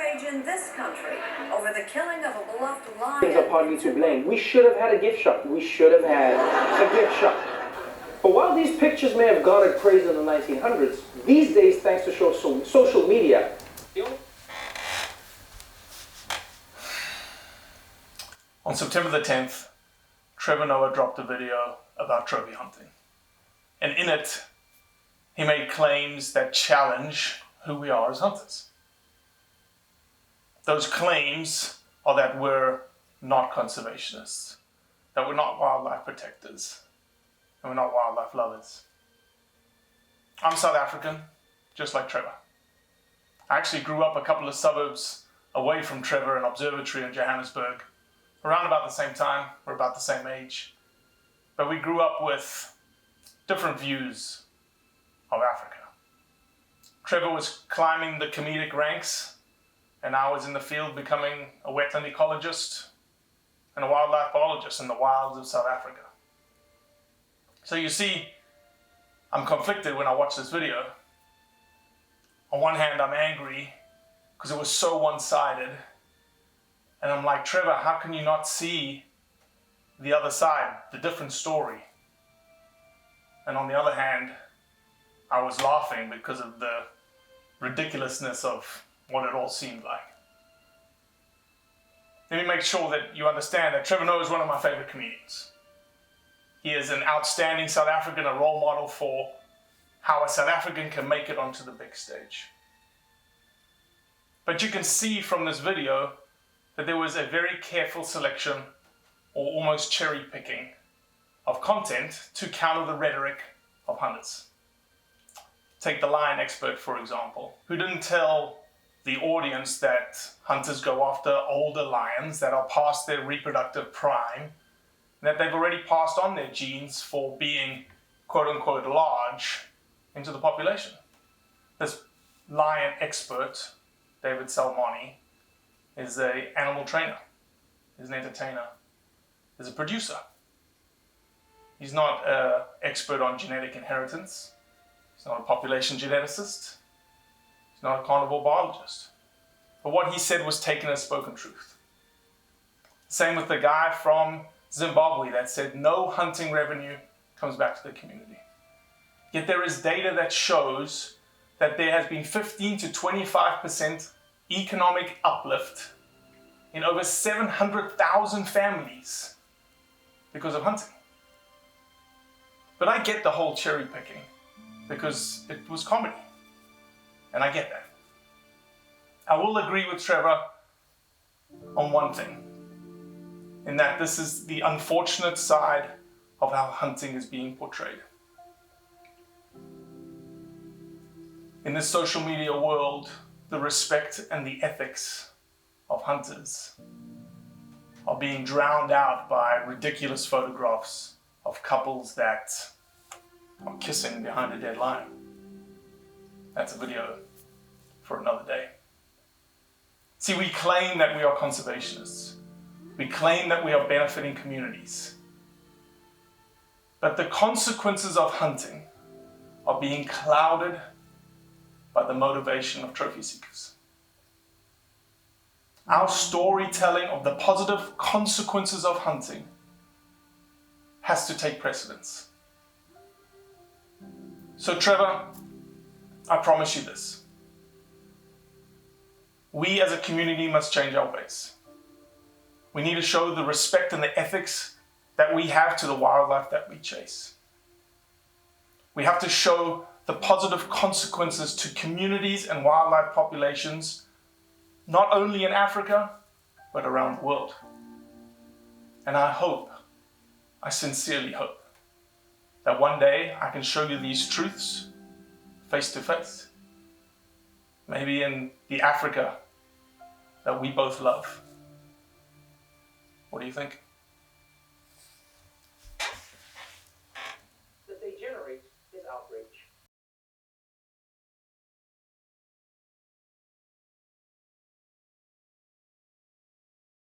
outrage in this country over the killing of a beloved lion. Things are partly to blame. We should have had a gift shop. We should have had a gift shop. But while these pictures may have garnered praise in the 1900s, these days, thanks to social media, on September the 10th, Trevor Noah dropped a video about trophy hunting. And in it, he made claims that challenge who we are as hunters. Those claims are that we're not conservationists, that we're not wildlife protectors, and we're not wildlife lovers. I'm South African, just like Trevor. I actually grew up a couple of suburbs away from Trevor, an observatory in Johannesburg, around about the same time. We're about the same age. But we grew up with different views of Africa. Trevor was climbing the comedic ranks, and I was in the field becoming a wetland ecologist and a wildlife biologist in the wilds of South Africa. So you see, I'm conflicted when I watch this video. On one hand, I'm angry because it was so one-sided. And I'm like, Trevor, how can you not see the other side, the different story? And on the other hand, I was laughing because of the ridiculousness of what it all seemed like. Let me make sure that you understand that Trevor Noah is one of my favorite comedians. He is an outstanding South African, a role model for how a South African can make it onto the big stage. But you can see from this video that there was a very careful selection, or almost cherry picking, of content to counter the rhetoric of hunters. Take the lion expert, for example, who didn't tell the audience that hunters go after older lions that are past their reproductive prime, that they've already passed on their genes for being quote-unquote large into the population. This lion expert, David Salmoni, is an animal trainer, is an entertainer, is a producer. He's not an expert on genetic inheritance. He's not a population geneticist. He's not a carnivore biologist. But what he said was taken as spoken truth. Same with the guy from Zimbabwe that said no hunting revenue comes back to the community. Yet there is data that shows that there has been 15 to 25% economic uplift in over 700,000 families because of hunting. But I get the whole cherry picking because it was comedy, and I get that. I will agree with Trevor on one thing, in that this is the unfortunate side of how hunting is being portrayed. In this social media world, the respect and the ethics of hunters are being drowned out by ridiculous photographs of couples that are kissing behind a dead lion. That's a video for another day. See, we claim that we are conservationists. We claim that we are benefiting communities. But the consequences of hunting are being clouded by the motivation of trophy seekers. Our storytelling of the positive consequences of hunting has to take precedence. So Trevor, I promise you this. We as a community must change our ways. We need to show the respect and the ethics that we have to the wildlife that we chase. We have to show the positive consequences to communities and wildlife populations, not only in Africa, but around the world. And I sincerely hope, that one day I can show you these truths face to face. Maybe in the Africa that we both love. What do you think?